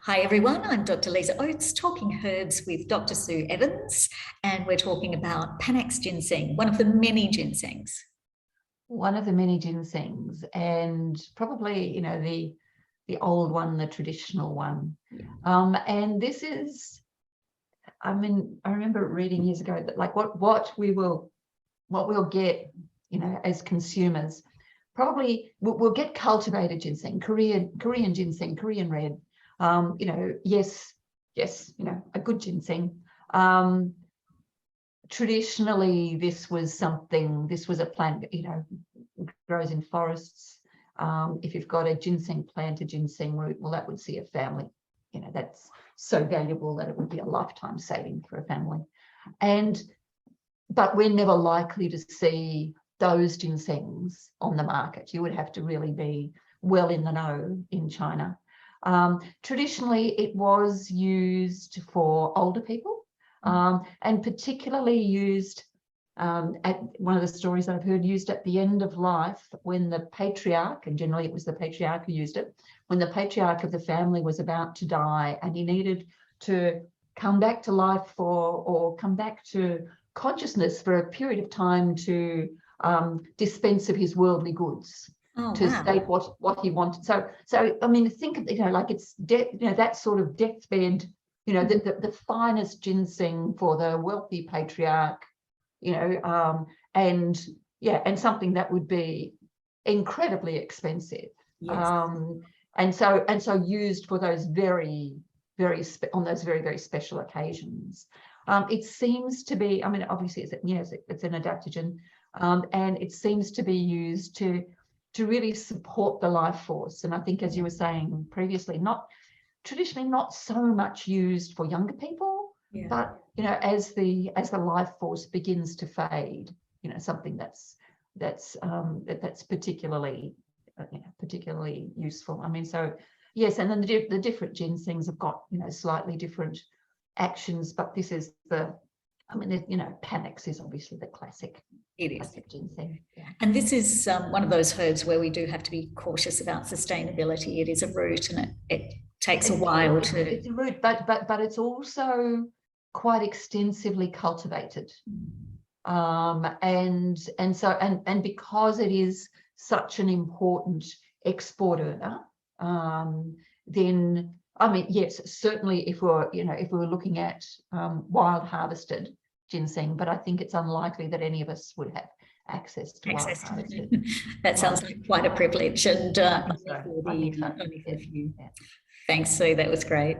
Hi everyone, I'm Dr. Lisa Oates, talking herbs with Dr. Sue Evans, and we're talking about Panax ginseng, one of the many ginsengs. One of the many ginsengs, and probably, the old one, the traditional one. Yeah. And this is, I remember reading years ago that like what we'll get, as consumers, probably we'll get cultivated ginseng, Korean ginseng, Korean red. Yes, a good ginseng. Traditionally, this was a plant, grows in forests. If you've got a ginseng plant, a ginseng root, well, that would see a family. That's so valuable that it would be a lifetime saving for a family. But we're never likely to see those ginsengs on the market. You would have to really be well in the know in China. Traditionally, it was used for older people, and particularly used at one of the stories I've heard, used at the end of life when the patriarch, and generally it was the patriarch who used it, when the patriarch of the family was about to die and he needed to come back to life or come back to consciousness for a period of time to dispense of his worldly goods. Oh, to wow. state what he wanted. So I mean, think of like it's that sort of deathbed, the finest ginseng for the wealthy patriarch, and something that would be incredibly expensive. Yes. And so used for those very very special occasions. It seems to be, I mean, obviously it's an adaptogen, and it seems to be used to really support the life force. And I think, as you were saying previously, traditionally not so much used for younger people, but as the life force begins to fade, something that's particularly useful. I mean, so yes, and then the different ginsengs have got slightly different actions, but this is Panax is obviously the classic. It is. Ginseng. Yeah. And this is one of those herbs where we do have to be cautious about sustainability. It is a root, and it takes a while to. It's a root, but it's also quite extensively cultivated, and because it is such an important export earner, then I mean, yes, certainly if we're looking at wild harvested ginseng, but I think it's unlikely that any of us would have access to wild harvested. That sounds like quite a privilege, and I think so. only for a few. Thanks, Sue. That was great.